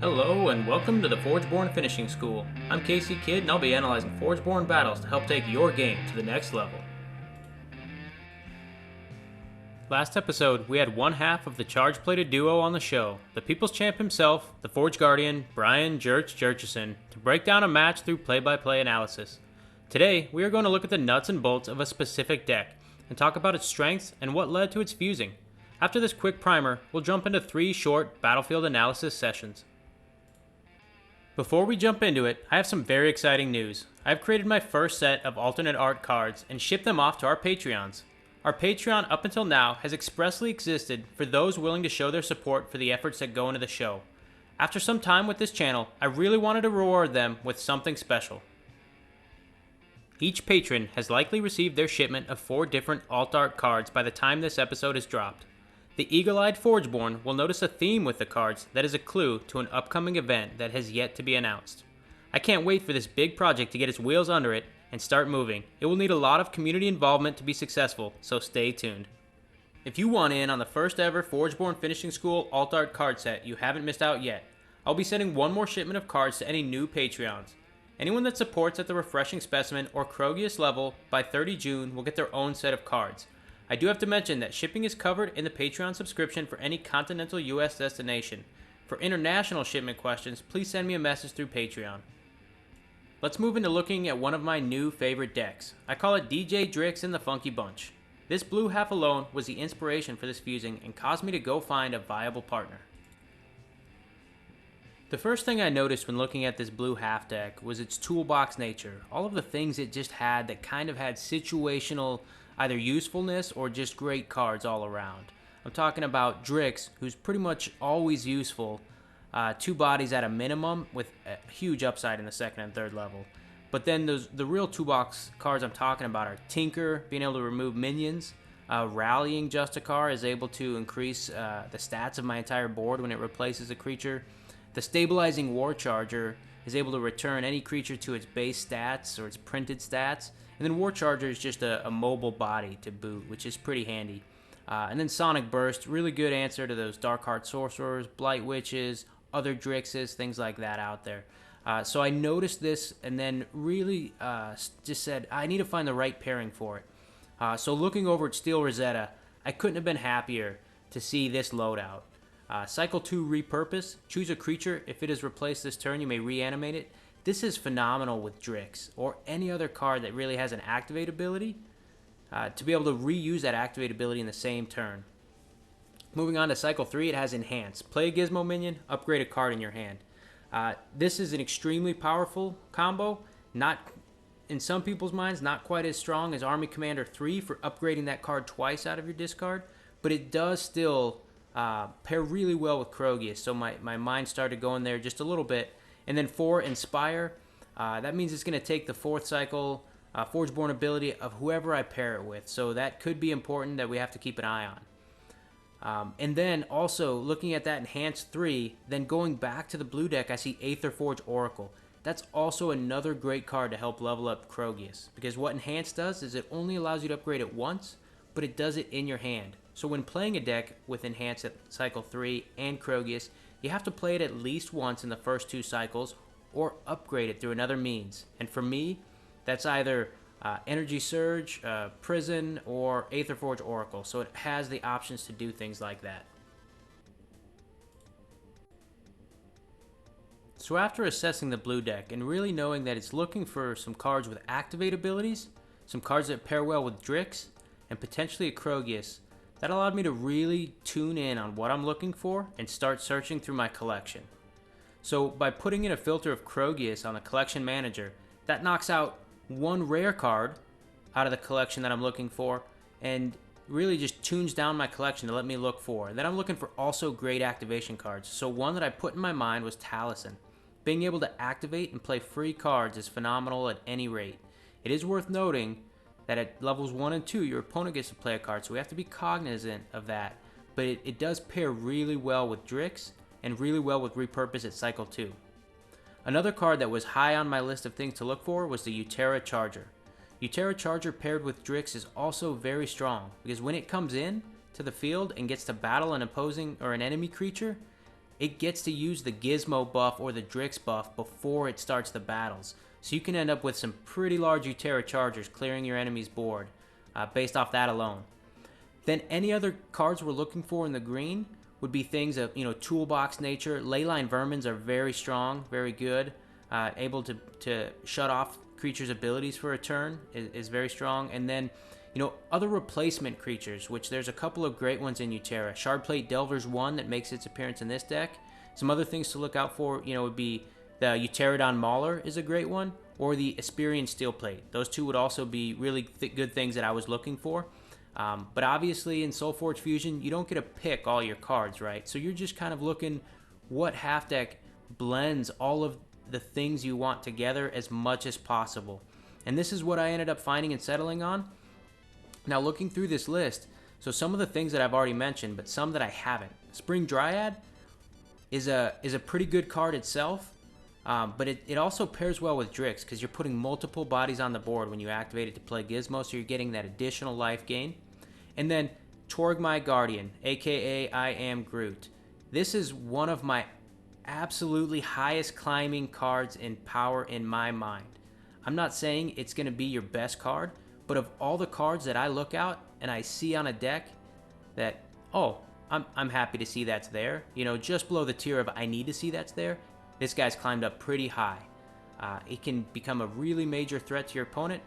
Hello and welcome to the Forgeborn Finishing School. I'm Casey Kidd and I'll be analyzing Forgeborn battles to help take your game to the next level. Last episode, we had one half of the charge-plated duo on the show, the People's Champ himself, the Forge Guardian, Brian Jurchison, to break down a match through play-by-play analysis. Today, we are going to look at the nuts and bolts of a specific deck, and talk about its strengths and what led to its fusing. After this quick primer, we'll jump into 3 short battlefield analysis sessions. Before we jump into it, I have some very exciting news. I've created my first set of alternate art cards and shipped them off to our Patreons. Our Patreon up until now has expressly existed for those willing to show their support for the efforts that go into the show. After some time with this channel, I really wanted to reward them with something special. Each patron has likely received their shipment of 4 different alt art cards by the time this episode is dropped. The eagle-eyed Forgeborn will notice a theme with the cards that is a clue to an upcoming event that has yet to be announced. I can't wait for this big project to get its wheels under it and start moving. It will need a lot of community involvement to be successful, so stay tuned. If you want in on the first ever Forgeborn Finishing School alt art card set, you haven't missed out yet. I'll be sending one more shipment of cards to any new Patreons. Anyone that supports at the Refreshing Specimen or Krogius level by 30 June will get their own set of cards. I do have to mention that shipping is covered in the Patreon subscription for any continental US destination. For international shipment questions, please send me a message through Patreon. Let's move into looking at one of my new favorite decks. I call it DJ Drix and the Funky Bunch. This blue half alone was the inspiration for this fusing and caused me to go find a viable partner. The first thing I noticed when looking at this blue half deck was its toolbox nature. All of the things it just had that kind of had situational either usefulness or just great cards all around. I'm talking about Drix, who's pretty much always useful. 2 bodies at a minimum with a huge upside in the second and third level. But then the real toolbox cards I'm talking about are Tinker, being able to remove minions. Rallying Justicar is able to increase the stats of my entire board when it replaces a creature. The Stabilizing War Charger is able to return any creature to its base stats or its printed stats. And then War Charger is just a mobile body to boot, which is pretty handy. And then Sonic Burst, really good answer to those Dark Heart Sorcerers, Blight Witches, other Drixes, things like that out there. So I noticed this and then really just said, I need to find the right pairing for it. So looking over at Steel Rosetta, I couldn't have been happier to see this loadout. Cycle 2 Repurpose, choose a creature. If it is replaced this turn, you may reanimate it. This is phenomenal with Drix, or any other card that really has an activate ability, to be able to reuse that activate ability in the same turn. Moving on to Cycle 3, it has Enhance. Play a Gizmo minion, upgrade a card in your hand. This is an extremely powerful combo, not, in some people's minds, not quite as strong as Army Commander 3 for upgrading that card twice out of your discard, but it does still pair really well with Krogius, so my mind started going there just a little bit. And then 4, Inspire. That means it's going to take the 4th cycle Forgeborn ability of whoever I pair it with. So that could be important that we have to keep an eye on. And then also looking at that Enhanced 3, then going back to the blue deck, I see Aetherforge Oracle. That's also another great card to help level up Krogius. Because what Enhanced does is it only allows you to upgrade it once, but it does it in your hand. So when playing a deck with Enhanced at Cycle 3 and Krogius, you have to play it at least once in the first 2 cycles or upgrade it through another means. And for me, that's either Energy Surge, Prison, or Aetherforge Oracle. So it has the options to do things like that. So after assessing the blue deck and really knowing that it's looking for some cards with activate abilities, some cards that pair well with Drix, and potentially a Krogius, that allowed me to really tune in on what I'm looking for and start searching through my collection. So by putting in a filter of Krogius on the collection manager, that knocks out 1 rare card out of the collection that I'm looking for and really just tunes down my collection to let me look for. And then I'm looking for also great activation cards. So one that I put in my mind was Taliesin. Being able to activate and play free cards is phenomenal at any rate. It is worth noting that at levels 1 and 2, your opponent gets to play a card, so we have to be cognizant of that. But it does pair really well with Drix, and really well with Repurpose at Cycle 2. Another card that was high on my list of things to look for was the Utera Charger. Utera Charger paired with Drix is also very strong, because when it comes in to the field and gets to battle an opposing or an enemy creature, it gets to use the Gizmo buff or the Drix buff before it starts the battles. So you can end up with some pretty large Utera chargers clearing your enemy's board based off that alone. Then any other cards we're looking for in the green would be things of, toolbox nature. Leyline Vermins are very strong, very good. Able to shut off creatures' abilities for a turn is very strong. And then, other replacement creatures, which there's a couple of great ones in Utera. Shardplate Delver's one that makes its appearance in this deck. Some other things to look out for, would be the Uterodon Mauler is a great one, or the Asperian Steelplate. Those two would also be really good things that I was looking for. But obviously in Soulforge Fusion, you don't get to pick all your cards, right? So you're just kind of looking what half deck blends all of the things you want together as much as possible. And this is what I ended up finding and settling on. Now looking through this list, so some of the things that I've already mentioned, but some that I haven't. Spring Dryad is a pretty good card itself, but it also pairs well with Drix because you're putting multiple bodies on the board when you activate it to play Gizmo, so you're getting that additional life gain. And then Torgmai Guardian, aka I Am Groot. This is one of my absolutely highest climbing cards in power in my mind. I'm not saying it's going to be your best card, but of all the cards that I look out and I see on a deck that, I'm happy to see that's there, just below the tier of I need to see that's there, this guy's climbed up pretty high. It can become a really major threat to your opponent.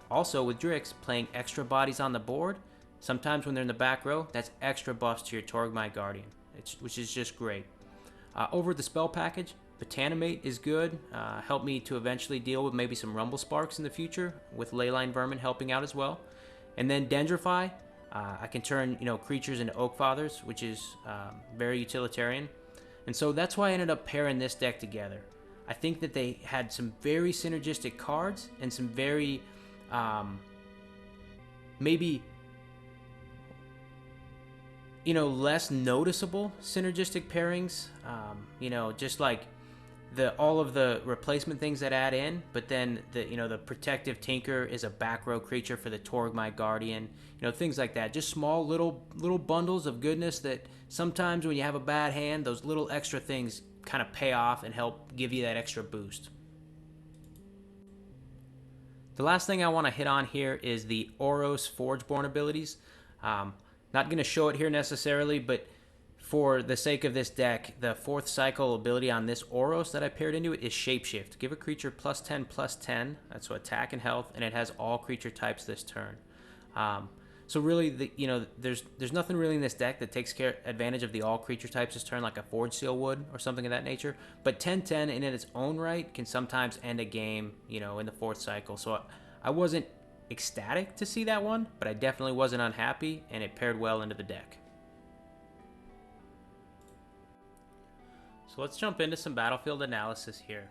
Also with Drix, playing extra bodies on the board, sometimes when they're in the back row, that's extra buffs to your Torgmai Guardian, which is just great. Over the spell package, Botanimate is good. Help me to eventually deal with maybe some Rumble Sparks in the future, with Leyline Vermin helping out as well. And then Dendrify, I can turn creatures into Oak Fathers, which is very utilitarian. And so that's why I ended up pairing this deck together. I think that they had some very synergistic cards and some very maybe less noticeable synergistic pairings. Just like all of the replacement things that add in, but then the protective Tinker is a back row creature for the Torgmai Guardian. Things like that. Just small little bundles of goodness that sometimes when you have a bad hand, those little extra things kind of pay off and help give you that extra boost. The last thing I want to hit on here is the Oros Forgeborn abilities. Not going to show it here necessarily, but for the sake of this deck, the 4th cycle ability on this Oros that I paired into it is Shapeshift. Give a creature +10/+10, that's so attack and health, and it has all creature types this turn. So really, there's nothing really in this deck that takes advantage of the all creature types this turn, like a Forge Seal would or something of that nature. But 10/10 in its own right can sometimes end a game, in the 4th cycle. So I wasn't ecstatic to see that one, but I definitely wasn't unhappy, and it paired well into the deck. So let's jump into some battlefield analysis here.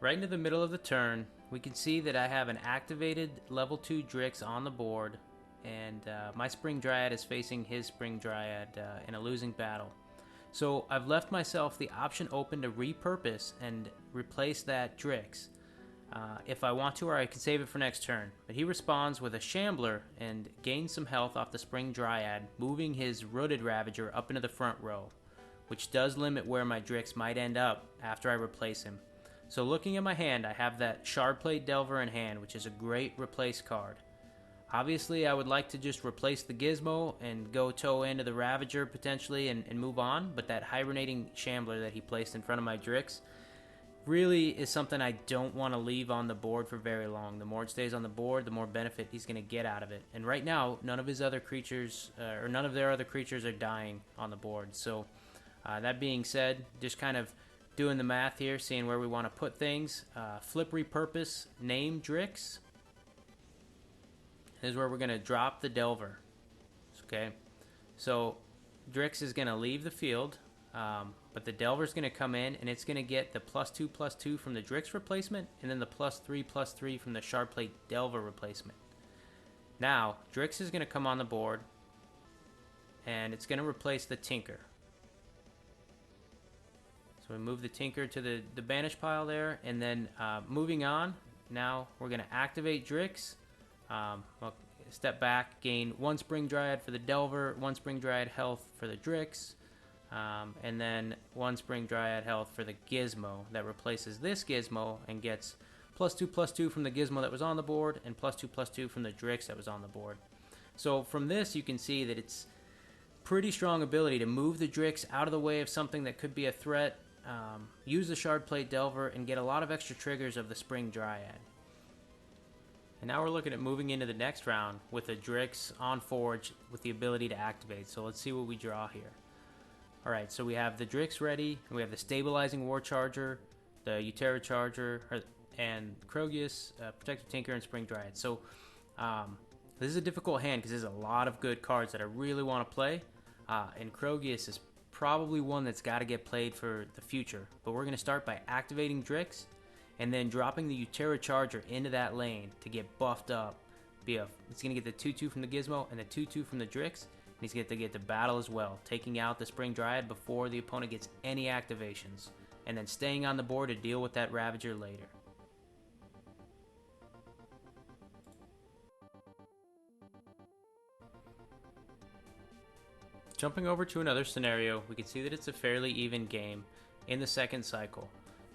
Right into the middle of the turn, we can see that I have an activated level 2 Drix on the board, and my Spring Dryad is facing his Spring Dryad in a losing battle. So I've left myself the option open to repurpose and replace that Drix if I want to, or I can save it for next turn. But he responds with a Shambler and gains some health off the Spring Dryad, moving his Rooted Ravager up into the front row, which does limit where my Drix might end up after I replace him. So looking at my hand, I have that Shardplate Delver in hand, which is a great replace card. Obviously, I would like to just replace the Gizmo and go toe into the Ravager potentially and move on, but that Hibernating Shambler that he placed in front of my Drix really is something I don't want to leave on the board for very long. The more it stays on the board, the more benefit he's going to get out of it. And right now, none of their other creatures are dying on the board. So that being said, just kind of doing the math here, seeing where we want to put things. Flip repurpose, name Drix. This is where we're going to drop the Delver. Okay, so Drix is going to leave the field, but the Delver's going to come in, and it's going to get the +2/+2 from the Drix replacement, and then the +3/+3 from the Shardplate Delver replacement. Now, Drix is going to come on the board, and it's going to replace the Tinker. So we move the Tinker to the banish pile there, and then moving on, now we're going to activate Drix. Well, step back, gain 1 Spring Dryad for the Delver, 1 Spring Dryad health for the Drix. and then 1 Spring Dryad health for the gizmo that replaces this gizmo and gets +2/+2 from the gizmo that was on the board and +2/+2 from the Drix that was on the board. So from this you can see that it's pretty strong ability to move the Drix out of the way of something that could be a threat, use the Shard Plate Delver, and get a lot of extra triggers of the Spring Dryad. And now we're looking at moving into the next round with a Drix on Forge with the ability to activate. So let's see what we draw here. Alright, so we have the Drix ready, and we have the Stabilizing War Charger, the Utera Charger, and Krogius, Protective Tinker, and Spring Dryad. So this is a difficult hand because there's a lot of good cards that I really want to play. And Krogius is probably one that's got to get played for the future. But we're going to start by activating Drix and then dropping the Utera Charger into that lane to get buffed up. It's going to get the 2/2 from the Gizmo and the 2/2 from the Drix. And he's going to get the battle as well, taking out the Spring Dryad before the opponent gets any activations. And then staying on the board to deal with that Ravager later. Jumping over to another scenario, we can see that it's a fairly even game in the second cycle.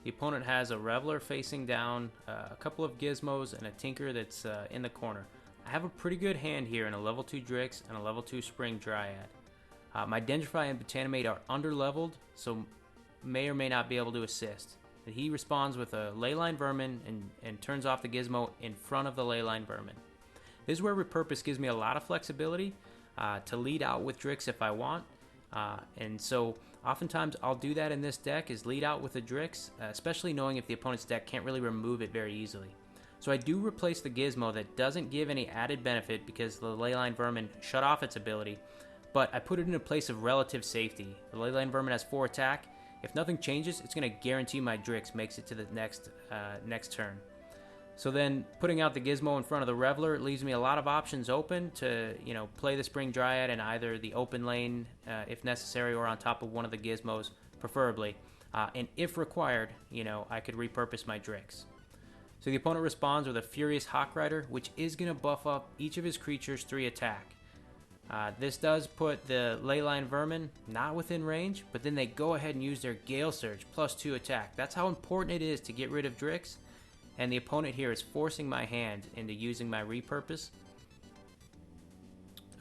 The opponent has a Reveler facing down, a couple of Gizmos, and a Tinker that's in the corner. I have a pretty good hand here in a level 2 Drix and a level 2 Spring Dryad. My Dendrify and Botanimate are under-leveled, so may or may not be able to assist. He responds with a Leyline Vermin and turns off the Gizmo in front of the Leyline Vermin. This is where Repurpose gives me a lot of flexibility to lead out with Drix if I want. And so oftentimes I'll do that in this deck, is lead out with a Drix, especially knowing if the opponent's deck can't really remove it very easily. So I do replace the Gizmo that doesn't give any added benefit because the Leyline Vermin shut off its ability, but I put it in a place of relative safety. The Leyline Vermin has 4 attack. If nothing changes, it's going to guarantee my Drix makes it to the next turn. So then putting out the Gizmo in front of the Reveler leaves me a lot of options open to, play the Spring Dryad in either the open lane if necessary or on top of one of the Gizmos preferably. And if required, I could repurpose my Drix. So the opponent responds with a Furious Hawk Rider, which is going to buff up each of his creatures 3 attack. This does put the Leyline Vermin not within range, but then they go ahead and use their Gale Surge +2 attack. That's how important it is to get rid of Drix. And the opponent here is forcing my hand into using my repurpose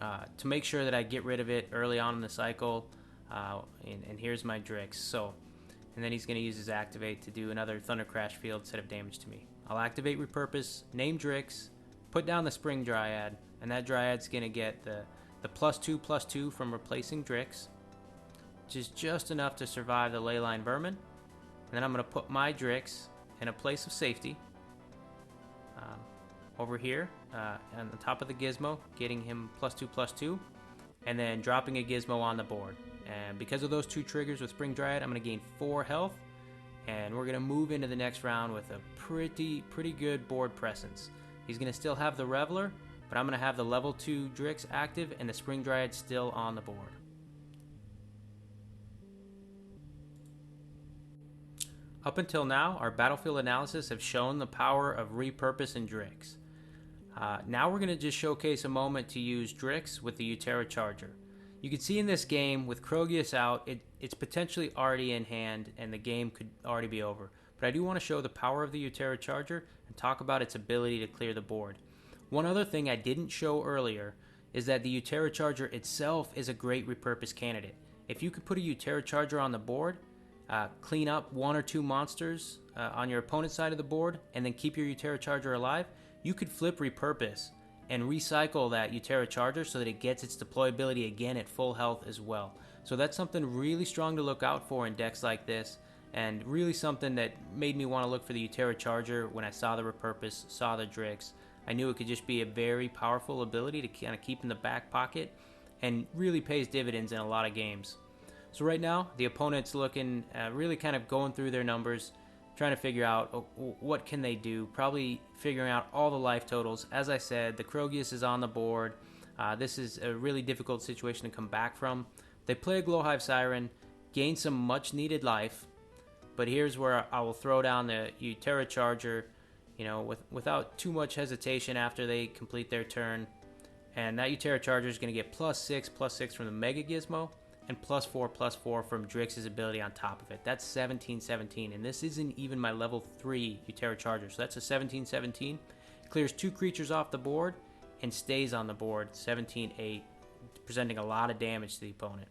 to make sure that I get rid of it early on in the cycle. And here's my Drix. And then he's going to use his activate to do another Thunder Crash field set of damage to me. I'll activate repurpose, name Drix, put down the Spring Dryad, and that Dryad's going to get the +2/+2 from replacing Drix, which is just enough to survive the Leyline Vermin. And then I'm going to put my Drix in a place of safety over here on the top of the Gizmo, getting him +2/+2, and then dropping a Gizmo on the board. And because of those 2 triggers with Spring Dryad, I'm going to gain 4 health, and we're going to move into the next round with a pretty good board presence. He's going to still have the Reveler, but I'm going to have the level 2 Drix active and the Spring Dryad still on the board. Up until now, our battlefield analysis have shown the power of repurpose and Drix. Now we're going to just showcase a moment to use Drix with the Utera Charger. You can see in this game, with Krogius out, it's potentially already in hand and the game could already be over. But I do want to show the power of the Utera Charger and talk about its ability to clear the board. One other thing I didn't show earlier is that the Utera Charger itself is a great repurpose candidate. If you could put a Utera Charger on the board, clean up 1 or 2 monsters on your opponent's side of the board, and then keep your Utera Charger alive, you could flip repurpose and recycle that Utera Charger so that it gets its deployability again at full health as well. So that's something really strong to look out for in decks like this, and really something that made me want to look for the Utera Charger when I saw the repurpose, saw the Drix. I knew it could just be a very powerful ability to kind of keep in the back pocket and really pays dividends in a lot of games. So right now, the opponent's looking, really kind of going through their numbers, trying to figure out what can they do, probably figuring out all the life totals. As I said, the Krogius is on the board. This is a really difficult situation to come back from. They play a Glowhive Siren, gain some much needed life, but here's where I will throw down the Utera Charger, without too much hesitation after they complete their turn. And that Utera Charger is going to get +6/+6 from the Mega Gizmo, and +4/+4 from Drix's ability on top of it. That's 17/17, and this isn't even my level 3 Utera Charger, so that's a 17/17. Clears 2 creatures off the board and stays on the board, 17/8, presenting a lot of damage to the opponent.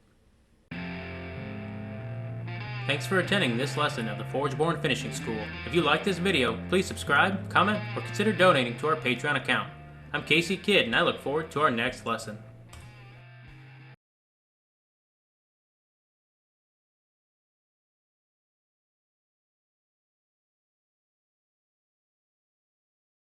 Thanks for attending this lesson of the Forgeborn Finishing School. If you like this video, please subscribe, comment, or consider donating to our Patreon account. I'm Casey Kidd, and I look forward to our next lesson.